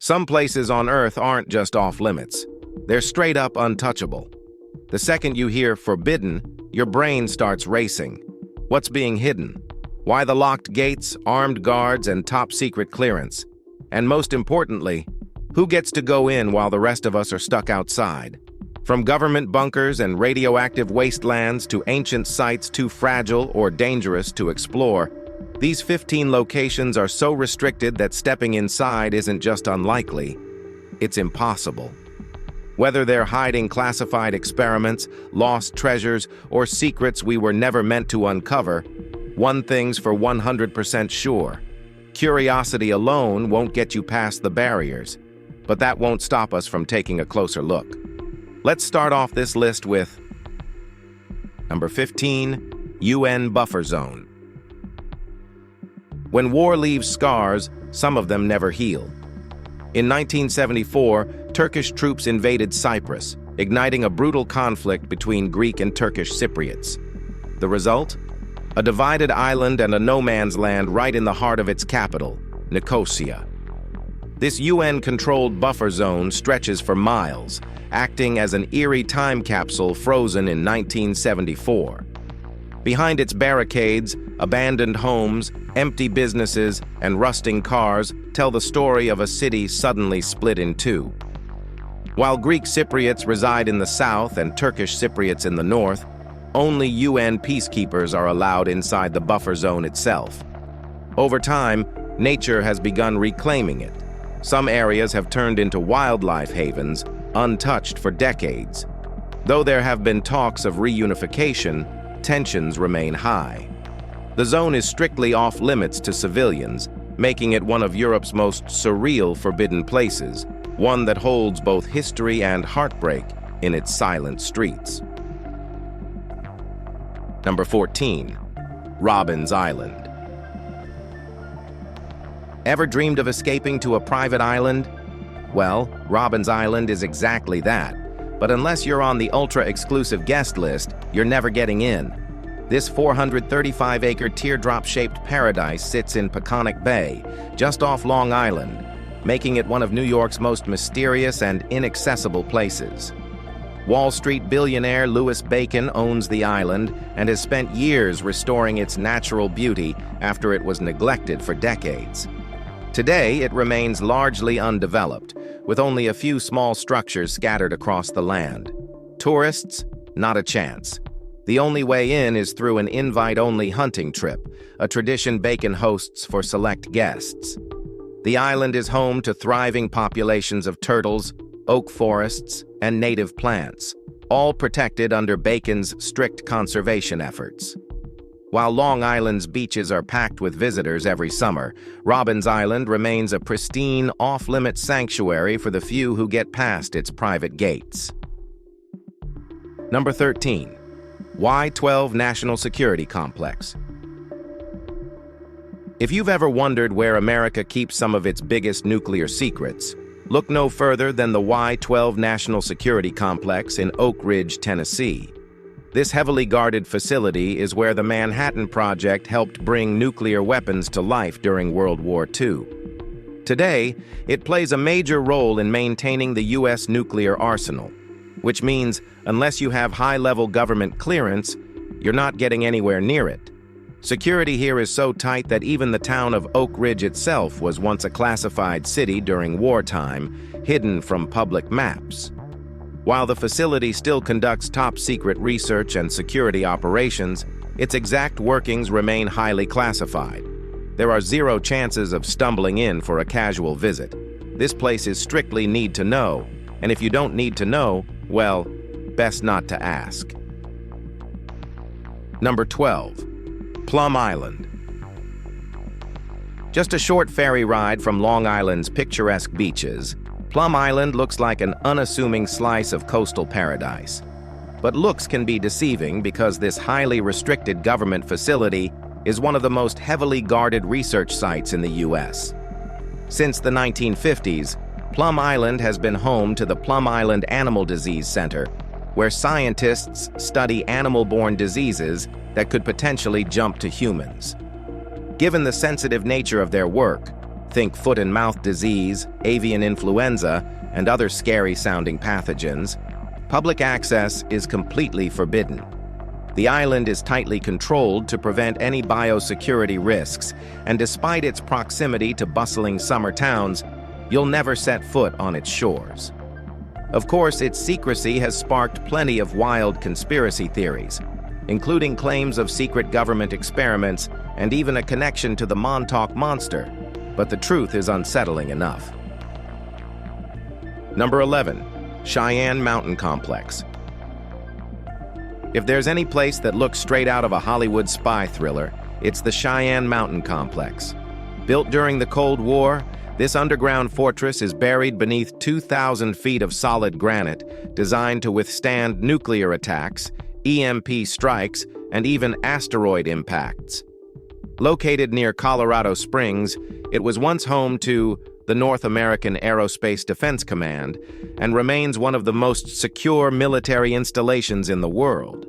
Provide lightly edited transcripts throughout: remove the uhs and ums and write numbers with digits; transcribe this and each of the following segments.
Some places on Earth aren't just off-limits. They're straight up untouchable. The second you hear forbidden, your brain starts racing. What's being hidden? Why the locked gates, armed guards, and top-secret clearance? And most importantly, who gets to go in while the rest of us are stuck outside? From government bunkers and radioactive wastelands to ancient sites too fragile or dangerous to explore, these 15 locations are so restricted that stepping inside isn't just unlikely, it's impossible. Whether they're hiding classified experiments, lost treasures, or secrets we were never meant to uncover, one thing's for 100% sure. Curiosity alone won't get you past the barriers, but that won't stop us from taking a closer look. Let's start off this list with number 15, UN Buffer Zone. When war leaves scars, some of them never heal. In 1974, Turkish troops invaded Cyprus, igniting a brutal conflict between Greek and Turkish Cypriots. The result? A divided island and a no-man's land right in the heart of its capital, Nicosia. This UN-controlled buffer zone stretches for miles, acting as an eerie time capsule frozen in 1974. Behind its barricades, abandoned homes, empty businesses, and rusting cars tell the story of a city suddenly split in two. While Greek Cypriots reside in the south and Turkish Cypriots in the north, only UN peacekeepers are allowed inside the buffer zone itself. Over time, nature has begun reclaiming it. Some areas have turned into wildlife havens, untouched for decades. Though there have been talks of reunification, tensions remain high. The zone is strictly off-limits to civilians, making it one of Europe's most surreal forbidden places, one that holds both history and heartbreak in its silent streets. Number 14, Robben's Island. Ever dreamed of escaping to a private island? Well, Robben's Island is exactly that. But unless you're on the ultra-exclusive guest list, you're never getting in. This 435-acre teardrop-shaped paradise sits in Peconic Bay, just off Long Island, making it one of New York's most mysterious and inaccessible places. Wall Street billionaire Louis Bacon owns the island and has spent years restoring its natural beauty after it was neglected for decades. Today, it remains largely undeveloped, with only a few small structures scattered across the land. Tourists? Not a chance. The only way in is through an invite-only hunting trip, a tradition Bacon hosts for select guests. The island is home to thriving populations of turtles, oak forests, and native plants, all protected under Bacon's strict conservation efforts. While Long Island's beaches are packed with visitors every summer, Robben's Island remains a pristine, off-limits sanctuary for the few who get past its private gates. Number 13. Y-12 National Security Complex. If you've ever wondered where America keeps some of its biggest nuclear secrets, look no further than the Y-12 National Security Complex in Oak Ridge, Tennessee. This heavily guarded facility is where the Manhattan Project helped bring nuclear weapons to life during World War II. Today, it plays a major role in maintaining the U.S. nuclear arsenal, which means unless you have high-level government clearance, you're not getting anywhere near it. Security here is so tight that even the town of Oak Ridge itself was once a classified city during wartime, hidden from public maps. While the facility still conducts top-secret research and security operations, its exact workings remain highly classified. There are zero chances of stumbling in for a casual visit. This place is strictly need to know, and if you don't need to know, well, best not to ask. Number 12. Plum Island. Just a short ferry ride from Long Island's picturesque beaches, Plum Island looks like an unassuming slice of coastal paradise. But looks can be deceiving because this highly restricted government facility is one of the most heavily guarded research sites in the U.S. Since the 1950s, Plum Island has been home to the Plum Island Animal Disease Center, where scientists study animal-borne diseases that could potentially jump to humans. Given the sensitive nature of their work, Think foot and mouth disease, avian influenza, and other scary-sounding pathogens. Public access is completely forbidden. The island is tightly controlled to prevent any biosecurity risks, and despite its proximity to bustling summer towns, you'll never set foot on its shores. Of course, its secrecy has sparked plenty of wild conspiracy theories, including claims of secret government experiments and even a connection to the Montauk Monster, but the truth is unsettling enough. Number 11. Cheyenne Mountain Complex. If there's any place that looks straight out of a Hollywood spy thriller, it's the Cheyenne Mountain Complex. Built during the Cold War, this underground fortress is buried beneath 2,000 feet of solid granite, designed to withstand nuclear attacks, EMP strikes, and even asteroid impacts. Located near Colorado Springs, it was once home to the North American Aerospace Defense Command and remains one of the most secure military installations in the world.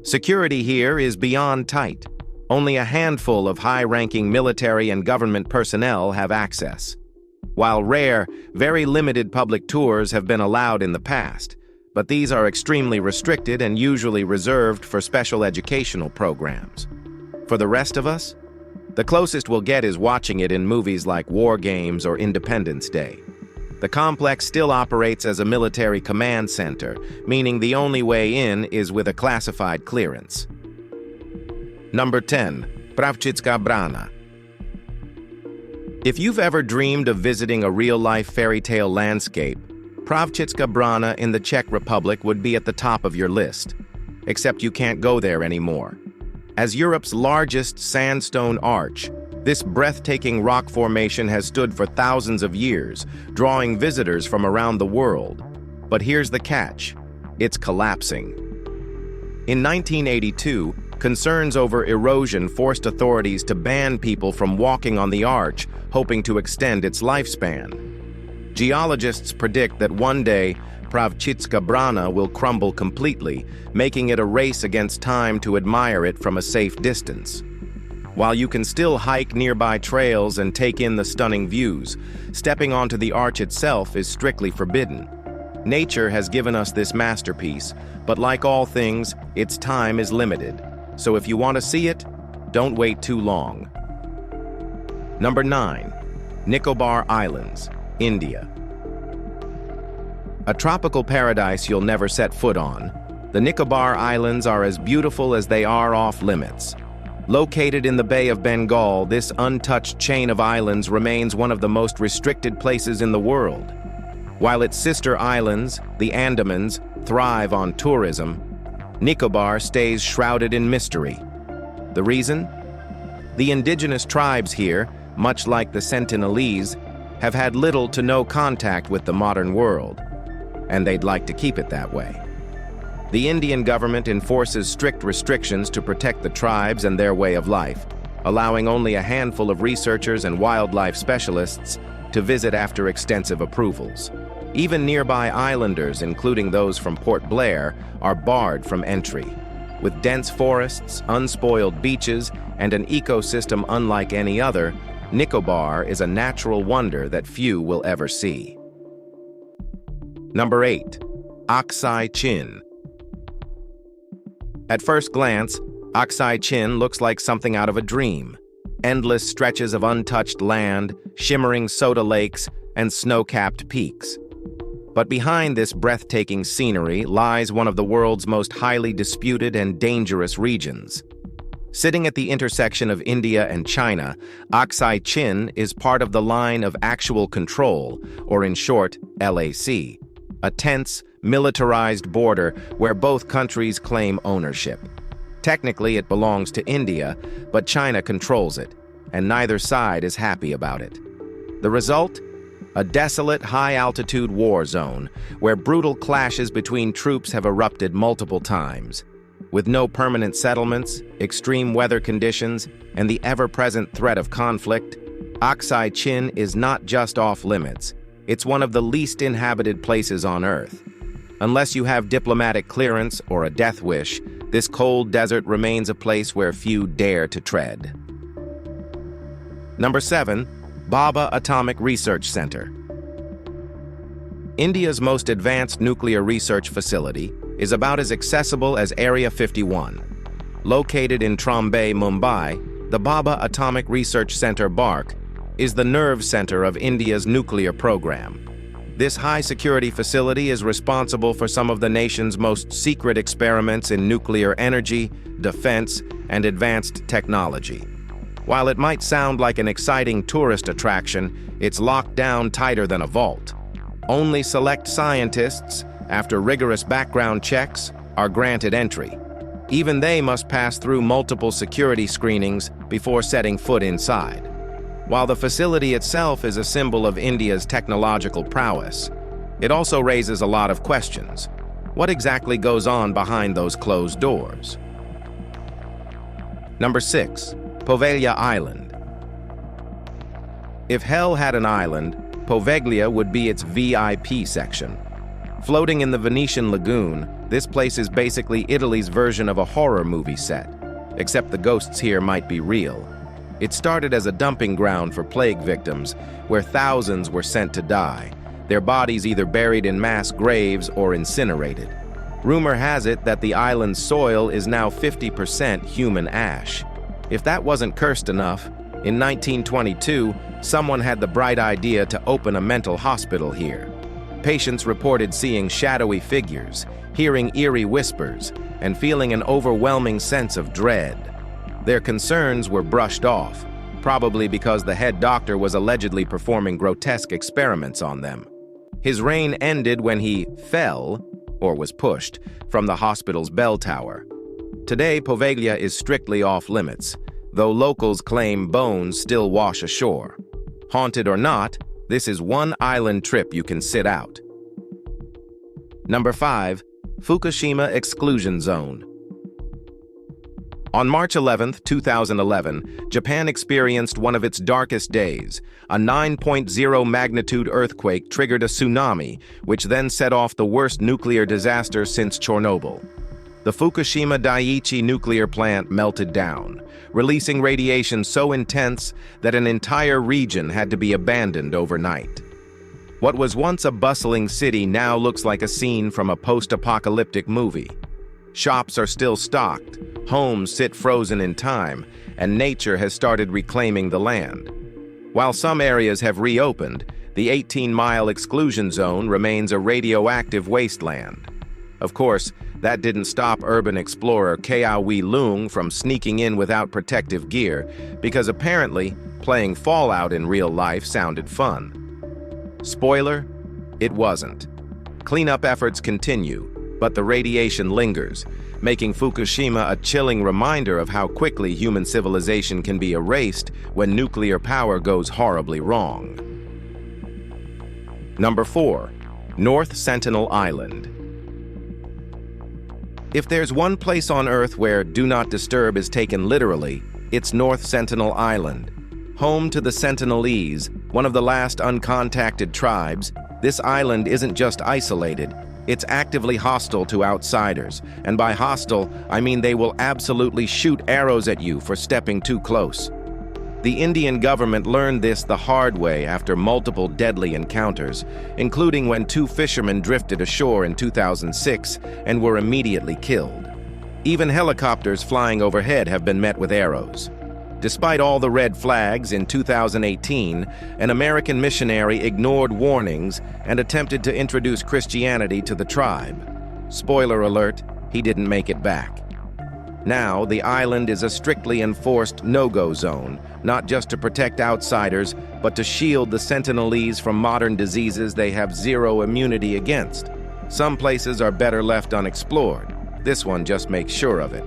Security here is beyond tight. Only a handful of high-ranking military and government personnel have access. While rare, very limited public tours have been allowed in the past, but these are extremely restricted and usually reserved for special educational programs. For the rest of us, the closest we'll get is watching it in movies like War Games or Independence Day. The complex still operates as a military command center, meaning the only way in is with a classified clearance. Number 10. Pravchitska Brana. If you've ever dreamed of visiting a real-life fairy tale landscape, Pravchitska Brana in the Czech Republic would be at the top of your list. Except you can't go there anymore. As Europe's largest sandstone arch, this breathtaking rock formation has stood for thousands of years, drawing visitors from around the world. But here's the catch: it's collapsing. In 1982, concerns over erosion forced authorities to ban people from walking on the arch, hoping to extend its lifespan. Geologists predict that one day, Pravchitska Brana will crumble completely, making it a race against time to admire it from a safe distance. While you can still hike nearby trails and take in the stunning views, stepping onto the arch itself is strictly forbidden. Nature has given us this masterpiece, but like all things, its time is limited. So if you want to see it, don't wait too long. Number 9. Nicobar Islands, India. A tropical paradise you'll never set foot on, the Nicobar Islands are as beautiful as they are off-limits. Located in the Bay of Bengal, this untouched chain of islands remains one of the most restricted places in the world. While its sister islands, the Andamans, thrive on tourism, Nicobar stays shrouded in mystery. The reason? The indigenous tribes here, much like the Sentinelese, have had little to no contact with the modern world, and they'd like to keep it that way. The Indian government enforces strict restrictions to protect the tribes and their way of life, allowing only a handful of researchers and wildlife specialists to visit after extensive approvals. Even nearby islanders, including those from Port Blair, are barred from entry. With dense forests, unspoiled beaches, and an ecosystem unlike any other, Nicobar is a natural wonder that few will ever see. Number 8. Aksai Chin. At first glance, Aksai Chin looks like something out of a dream. Endless stretches of untouched land, shimmering soda lakes, and snow-capped peaks. But behind this breathtaking scenery lies one of the world's most highly disputed and dangerous regions. Sitting at the intersection of India and China, Aksai Chin is part of the Line of Actual Control, or in short, LAC, a tense, militarized border where both countries claim ownership. Technically, it belongs to India, but China controls it, and neither side is happy about it. The result? A desolate, high-altitude war zone where brutal clashes between troops have erupted multiple times. With no permanent settlements, extreme weather conditions, and the ever-present threat of conflict, Aksai Chin is not just off-limits. It's one of the least inhabited places on Earth. Unless you have diplomatic clearance or a death wish, this cold desert remains a place where few dare to tread. Number 7. Bhabha Atomic Research Center. India's most advanced nuclear research facility is about as accessible as Area 51. Located in Trombay, Mumbai, the Bhabha Atomic Research Center (BARC) is the nerve center of India's nuclear program. This high-security facility is responsible for some of the nation's most secret experiments in nuclear energy, defense, and advanced technology. While it might sound like an exciting tourist attraction, it's locked down tighter than a vault. Only select scientists, after rigorous background checks, are granted entry. Even they must pass through multiple security screenings before setting foot inside. While the facility itself is a symbol of India's technological prowess, it also raises a lot of questions. What exactly goes on behind those closed doors? Number 6. Poveglia Island. If hell had an island, Poveglia would be its VIP section. Floating in the Venetian lagoon, this place is basically Italy's version of a horror movie set, except the ghosts here might be real. It started as a dumping ground for plague victims, where thousands were sent to die, their bodies either buried in mass graves or incinerated. Rumor has it that the island's soil is now 50% human ash. If that wasn't cursed enough, in 1922, someone had the bright idea to open a mental hospital here. Patients reported seeing shadowy figures, hearing eerie whispers, and feeling an overwhelming sense of dread. Their concerns were brushed off, probably because the head doctor was allegedly performing grotesque experiments on them. His reign ended when he fell, or was pushed, from the hospital's bell tower. Today, Poveglia is strictly off-limits, though locals claim bones still wash ashore. Haunted or not, this is one island trip you can sit out. Number 5. Fukushima Exclusion Zone. On March 11, 2011, Japan experienced one of its darkest days. A 9.0 magnitude earthquake triggered a tsunami, which then set off the worst nuclear disaster since Chernobyl. The Fukushima Daiichi nuclear plant melted down, releasing radiation so intense that an entire region had to be abandoned overnight. What was once a bustling city now looks like a scene from a post-apocalyptic movie. Shops are still stocked, homes sit frozen in time, and nature has started reclaiming the land. While some areas have reopened, the 18-mile exclusion zone remains a radioactive wasteland. Of course, that didn't stop urban explorer Kao Wee Leung from sneaking in without protective gear, because apparently, playing Fallout in real life sounded fun. Spoiler, it wasn't. Cleanup efforts continue, but the radiation lingers, making Fukushima a chilling reminder of how quickly human civilization can be erased when nuclear power goes horribly wrong. Number 4. North Sentinel Island. If there's one place on Earth where Do Not Disturb is taken literally, it's North Sentinel Island. Home to the Sentinelese, one of the last uncontacted tribes, this island isn't just isolated, it's actively hostile to outsiders. And by hostile, I mean they will absolutely shoot arrows at you for stepping too close. The Indian government learned this the hard way after multiple deadly encounters, including when 2 fishermen drifted ashore in 2006 and were immediately killed. Even helicopters flying overhead have been met with arrows. Despite all the red flags, in 2018, an American missionary ignored warnings and attempted to introduce Christianity to the tribe. Spoiler alert, he didn't make it back. Now, the island is a strictly enforced no-go zone, not just to protect outsiders, but to shield the Sentinelese from modern diseases they have zero immunity against. Some places are better left unexplored. This one just makes sure of it.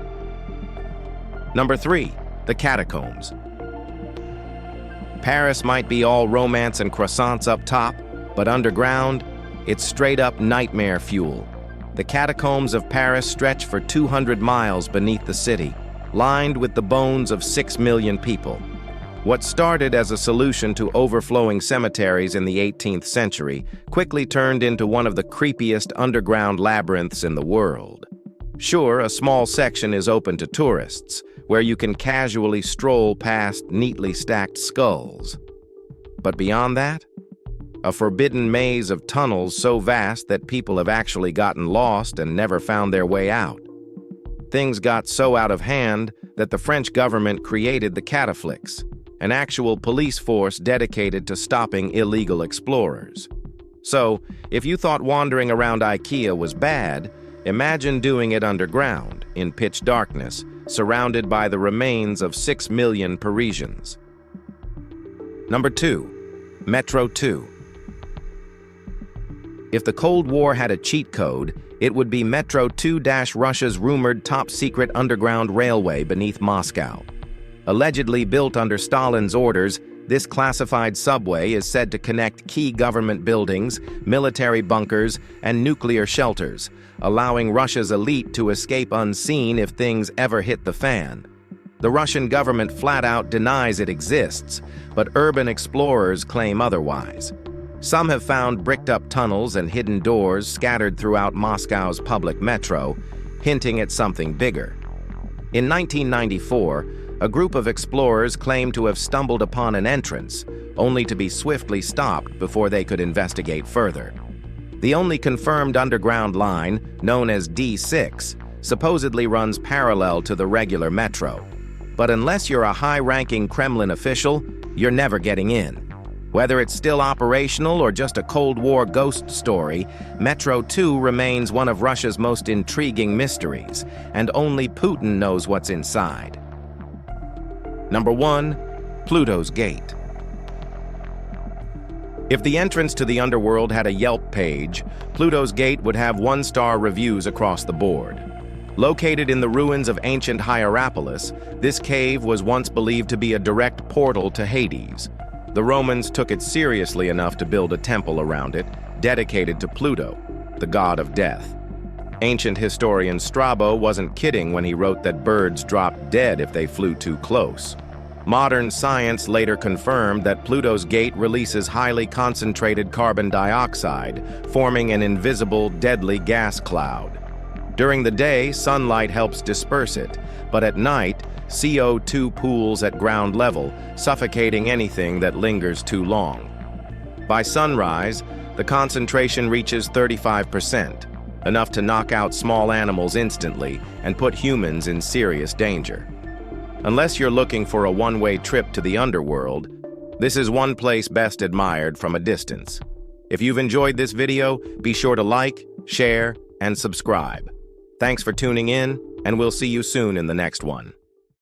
Number 3. The Catacombs. Paris might be all romance and croissants up top, but underground, it's straight-up nightmare fuel. The catacombs of Paris stretch for 200 miles beneath the city, lined with the bones of 6 million people. What started as a solution to overflowing cemeteries in the 18th century quickly turned into one of the creepiest underground labyrinths in the world. Sure, a small section is open to tourists, where you can casually stroll past neatly stacked skulls. But beyond that, a forbidden maze of tunnels so vast that people have actually gotten lost and never found their way out. Things got so out of hand that the French government created the cataflix, an actual police force dedicated to stopping illegal explorers. So, if you thought wandering around IKEA was bad, imagine doing it underground, in pitch darkness, surrounded by the remains of 6 million Parisians. Number 2. Metro 2. If the Cold War had a cheat code, it would be Metro 2 - Russia's rumored top-secret underground railway beneath Moscow. Allegedly built under Stalin's orders, this classified subway is said to connect key government buildings, military bunkers, and nuclear shelters, allowing Russia's elite to escape unseen if things ever hit the fan. The Russian government flat-out denies it exists, but urban explorers claim otherwise. Some have found bricked-up tunnels and hidden doors scattered throughout Moscow's public metro, hinting at something bigger. In 1994, a group of explorers claimed to have stumbled upon an entrance, only to be swiftly stopped before they could investigate further. The only confirmed underground line, known as D6, supposedly runs parallel to the regular metro. But unless you're a high-ranking Kremlin official, you're never getting in. Whether it's still operational or just a Cold War ghost story, Metro 2 remains one of Russia's most intriguing mysteries, and only Putin knows what's inside. Number 1. Pluto's Gate. If the entrance to the underworld had a Yelp page, Pluto's Gate would have 1-star reviews across the board. Located in the ruins of ancient Hierapolis, this cave was once believed to be a direct portal to Hades. The Romans took it seriously enough to build a temple around it, dedicated to Pluto, the god of death. Ancient historian Strabo wasn't kidding when he wrote that birds dropped dead if they flew too close. Modern science later confirmed that Pluto's Gate releases highly concentrated carbon dioxide, forming an invisible, deadly gas cloud. During the day, sunlight helps disperse it, but at night, CO2 pools at ground level, suffocating anything that lingers too long. By sunrise, the concentration reaches 35%, enough to knock out small animals instantly and put humans in serious danger. Unless you're looking for a one-way trip to the underworld, this is one place best admired from a distance. If you've enjoyed this video, be sure to like, share, and subscribe. Thanks for tuning in, and we'll see you soon in the next one.